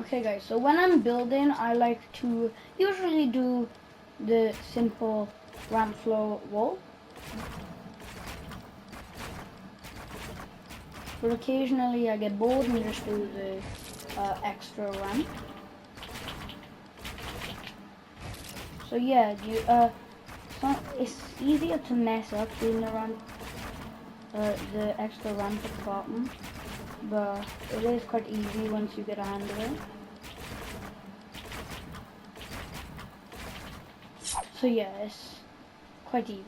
Okay guys, so when I'm building, I like to usually do the simple ramp floor wall. But occasionally I get bored and just do the extra ramp. So yeah, it's easier to mess up doing the ramp, the extra ramp at the bottom, but it is quite easy once you get a hand of it. So yeah, it's quite easy.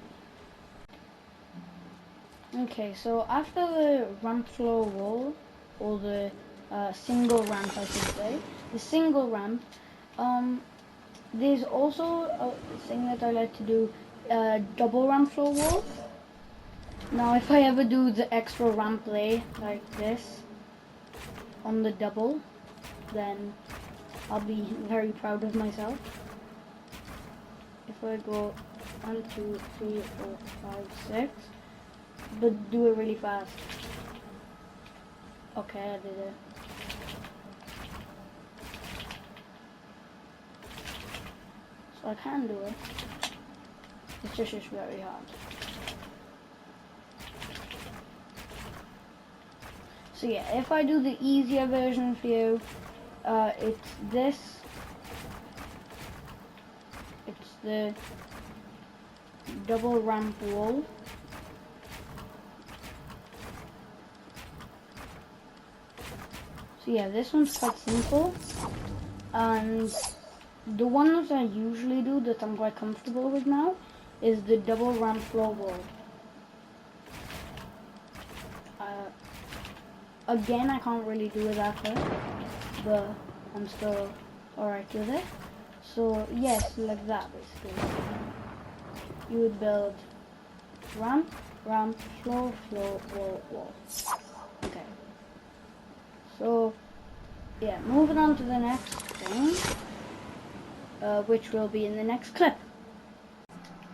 Okay, so after the ramp floor wall, or the single ramp I should say, the single ramp, there's also a thing that I like to do, double ramp floor wall. Now if I ever do the extra ramp lay like this on the double, then I'll be very proud of myself. If I go 1, 2, 3, 4, 5, 6, but do it really fast. Okay, I did it. So I can do it. It's just very hard. So yeah, if I do the easier version for you, it's this. It's the double ramp wall. So yeah, this one's quite simple, and the one that I usually do that I'm quite comfortable with now is the double ramp floor wall. Again, I can't really do it that way, but I'm still alright with it. So yes, like that basically. You would build ramp, ramp, floor, floor, wall, wall. Okay. So yeah, moving on to the next thing, which will be in the next clip.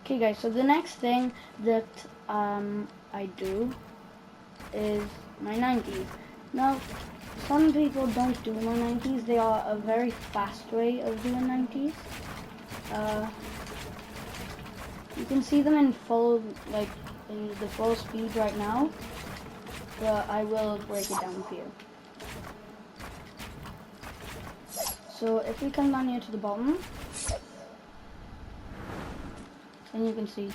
Okay guys, so the next thing that I do is my 90s. Now, some people don't do my 90s. They are a very fast way of doing 90s. You can see them in full, like in the full speed right now, but I will break it down for you. So if we come down here to the bottom, then you can see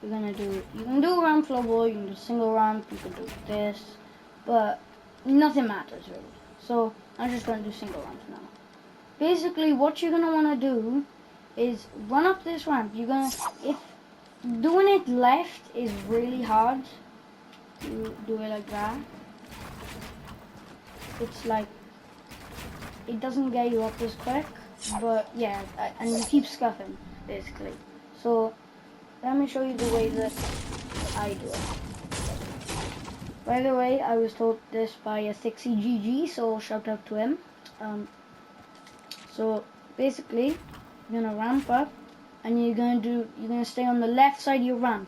you can do ramp floor wall, you can do single ramp, you can do this, but nothing matters really. So I'm just going to do single ramp now. Basically what you're going to want to do is run up this ramp. If doing it left is really hard, you do it like that. It's like, it doesn't get you up as quick, but yeah, and you keep scuffing basically. So let me show you the way that I do it. By the way, I was told this by a 60GG, so shout out to him. So basically, you're gonna ramp up, and you're gonna stay on the left side of your ramp,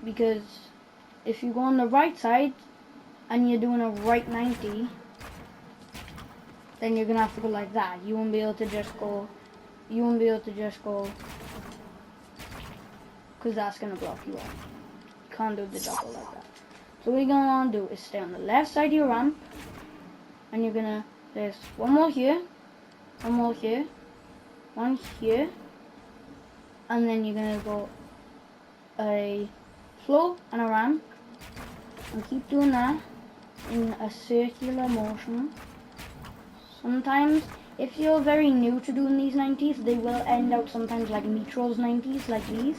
because if you go on the right side and you're doing a right 90, then you're gonna have to go like that. You won't be able to just go. Because that's going to block you out. You can't do the double like that. So what you're going to want to do is stay on the left side of your ramp. And you're going to, there's one more here. One more here. One here. And then you're going to go a floor and a ramp. And keep doing that in a circular motion. Sometimes, if you're very new to doing these 90s, they will end out sometimes like Metro's 90s, like these.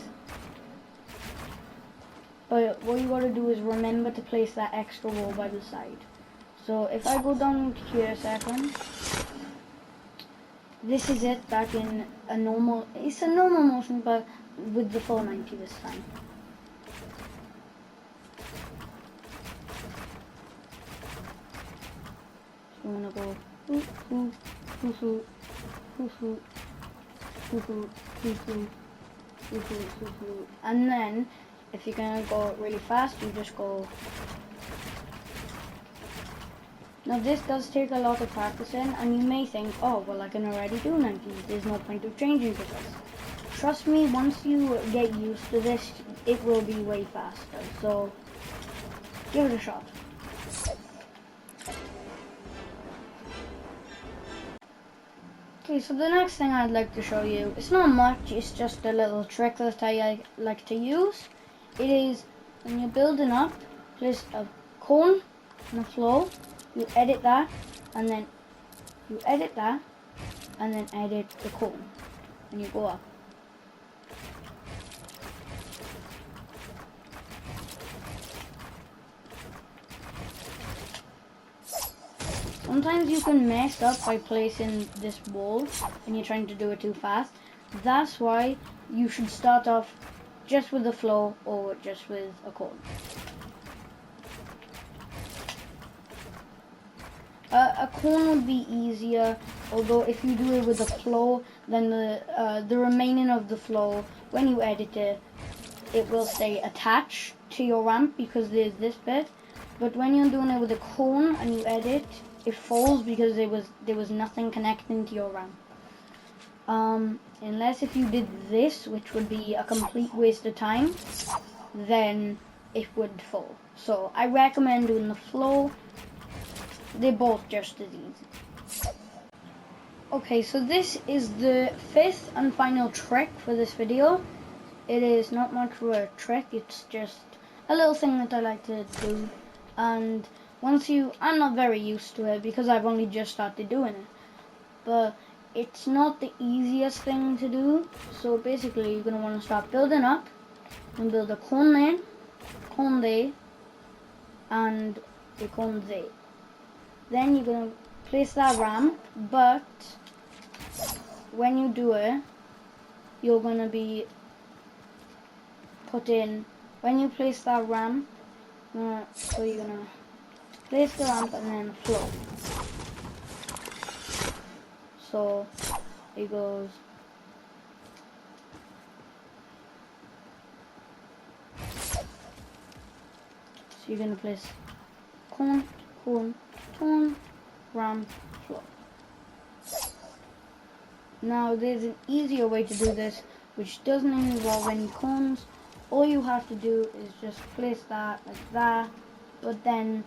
But what you got to do is remember to place that extra wall by the side. So if I go down here a second, this is it back in a normal, it's a normal motion, but with the full 90 this time. So I'm going to go hoo hoo hoo hoo hoo hoo hoo hoo hoo hoo hoo hoo hoo, and then if you're gonna go really fast, you just go Now this does take a lot of practicing, and you may think, oh well, I can already do 90, there's no point of changing to this. Trust me, once you get used to this, it will be way faster, so give it a shot. Okay, so the next thing I'd like to show you, it's not much, it's just a little trick that I like to use. It is, when you're building up, place a cone and a flow, you edit that, and then you edit that, and then edit the cone, and you go up. Sometimes you can mess up by placing this wall when you're trying to do it too fast. That's why you should start off just with a flow or just with a cone. A cone would be easier, although if you do it with a flow, then the remaining of the flow, when you edit it, it will stay attached to your ramp because there's this bit. But when you're doing it with a cone and you edit, it falls because there was nothing connecting to your ramp. Unless if you did this, which would be a complete waste of time, then it would fall. So I recommend doing the flow. They're both just as easy. Okay, so this is the fifth and final trick for this video. It is not much of a trick, it's just a little thing that I like to do. And I'm not very used to it because I've only just started doing it. But it's not the easiest thing to do. So basically you're going to want to start building up and build a cone there, cone there, and a cone there. Then you're going to place that ramp, but when you do it, you're going to be when you place that ramp, so you're going to place the ramp and then flow. So it goes so you're going to place cone, cone, cone, ramp, flow. Now there's an easier way to do this which doesn't involve any cones. All you have to do is just place that like that, but then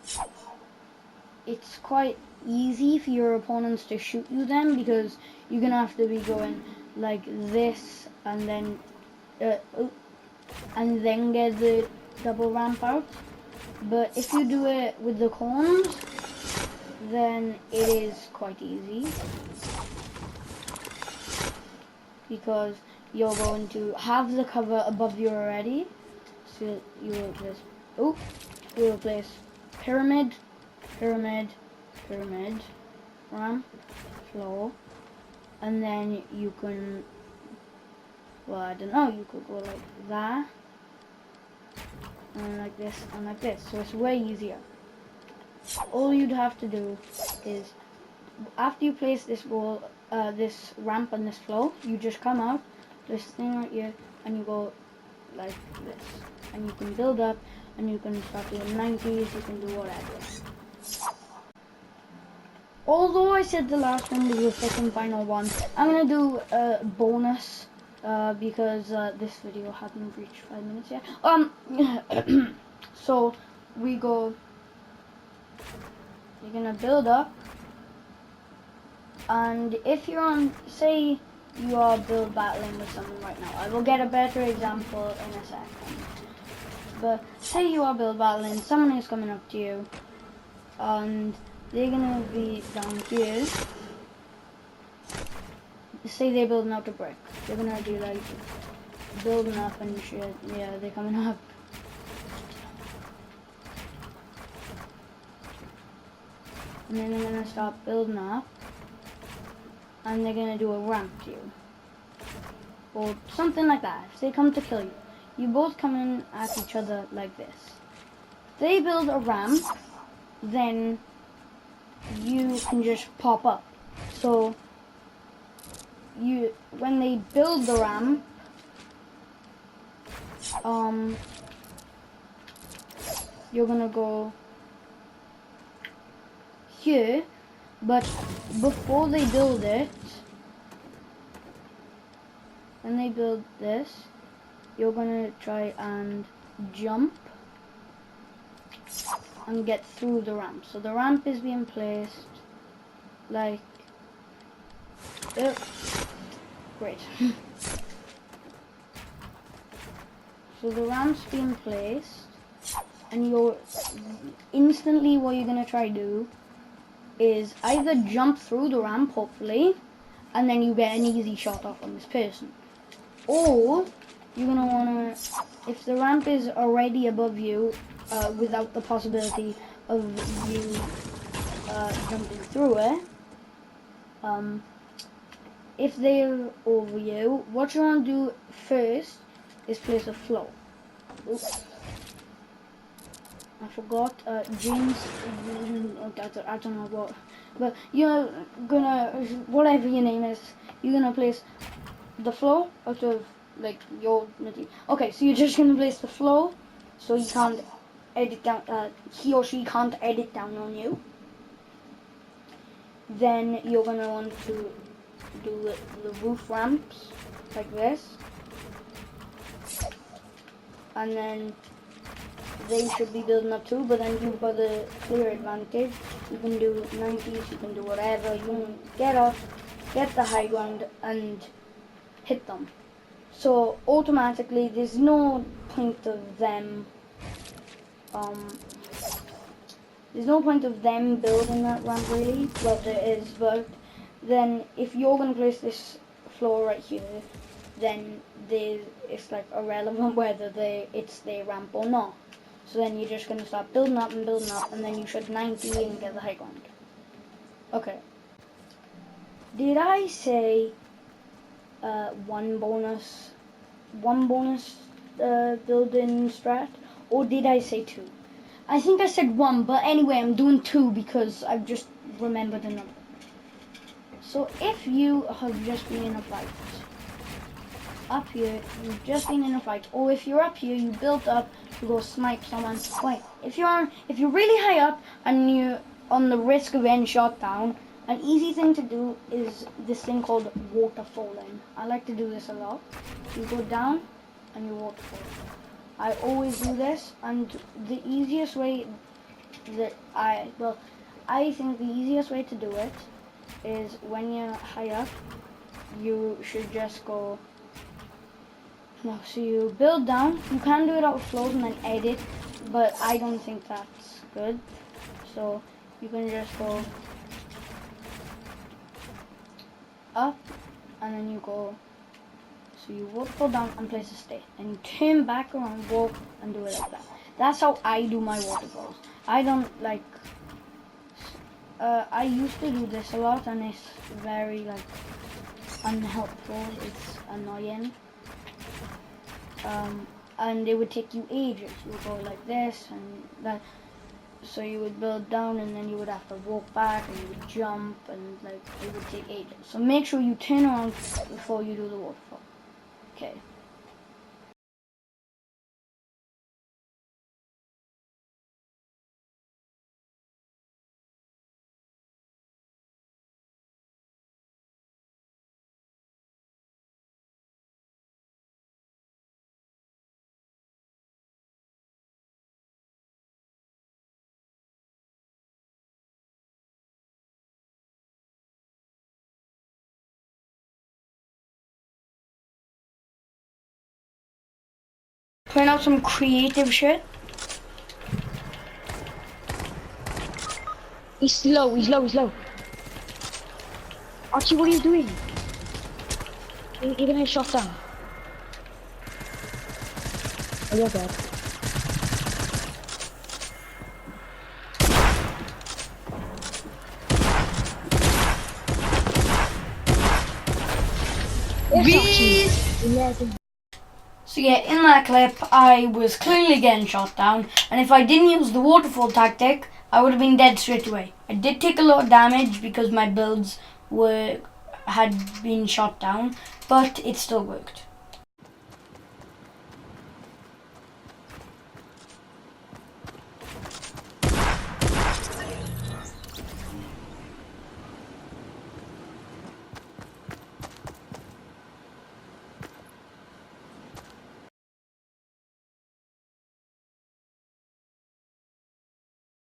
it's quite easy for your opponents to shoot you then because you're gonna have to be going like this and then get the double ramp out. But if you do it with the cones, then it is quite easy because you're going to have the cover above you already. So you will place pyramid, pyramid, pyramid, ramp, flow, and then you can, well, I don't know, you could go like that, and like this, and like this. So it's way easier. All you'd have to do is, after you place this wall, this ramp and this flow, you just come out, this thing right here, and you go like this. And you can build up, and you can start doing 90s, you can do whatever. Although I said the last one was the fifth and final one, I'm going to do a bonus, because this video hasn't reached 5 minutes yet. So, you're going to build up, and if you're on, say you are build battling with someone right now, I will get a better example in a second. But say you are build battling, someone is coming up to you, and they're gonna be down here. Say they're building out a brick. They're gonna do like building up and shit. Yeah, they're coming up. And then they're gonna start building up. And they're gonna do a ramp to you. Or something like that. If they come to kill you, you both come in at each other like this. They build a ramp, then you can just pop up. So when they build the ramp, you're gonna go here, but before they build it, when they build this, you're gonna try and jump and get through the ramp. So the ramp is being placed like, great. So the ramp's being placed, and you're instantly, what you're gonna try to do is either jump through the ramp, hopefully, and then you get an easy shot off on this person, or you're gonna wanna, if the ramp is already above you, without the possibility of you jumping through it, if they're over you, what you want to do first is place a floor. Oops. I forgot, James, I don't know what, but you're gonna, whatever your name is, you're gonna place the floor out of, like, your material. Okay, so you're just gonna place the floor, so you can't edit down, he or she can't edit down on you. Then you're gonna want to do the roof ramps, like this. And then they should be building up too, but then you've got the clear advantage. You can do 90s, you can do whatever, you can get off, get the high ground and hit them. So automatically there's no point of them building that ramp really. Well, there is, but then if you're gonna place this floor right here, then it's like irrelevant whether it's their ramp or not. So then you're just gonna start building up, and then you should 90 and get the high ground. Okay. Did I say one bonus building strat, or did I say 2? I think I said 1, but anyway, I'm doing 2 because I've just remembered the number. So if you have just been in a fight, up here, you've just been in a fight, or if you're up here, you built up to go snipe someone. Wait, if you're really high up and you're on the risk of getting shot down, an easy thing to do is this thing called waterfalling. I like to do this a lot. You go down and you waterfall. I always do this, and the easiest way that I think the easiest way to do it is when you're high up, you should just go. No, so you build down. You can do it out of floors and then edit, but I don't think that's good. So you can just go up, and then you go. So you waterfall down and place a stay, and you turn back around, walk, and do it like that. That's how I do my waterfalls. I don't like. I used to do this a lot, and it's very like unhelpful. It's annoying. And it would take you ages. You would go like this and that. So you would build down, and then you would have to walk back, and you would jump, and like it would take ages. So make sure you turn around before you do the waterfall. Okay. Trying out some creative shit. He's low. Archie, what are you doing? You're gonna get shot down. Oh, you're dead. Yes, So yeah, in that clip, I was clearly getting shot down, and if I didn't use the waterfall tactic, I would have been dead straight away. I did take a lot of damage because my builds had been shot down, but it still worked.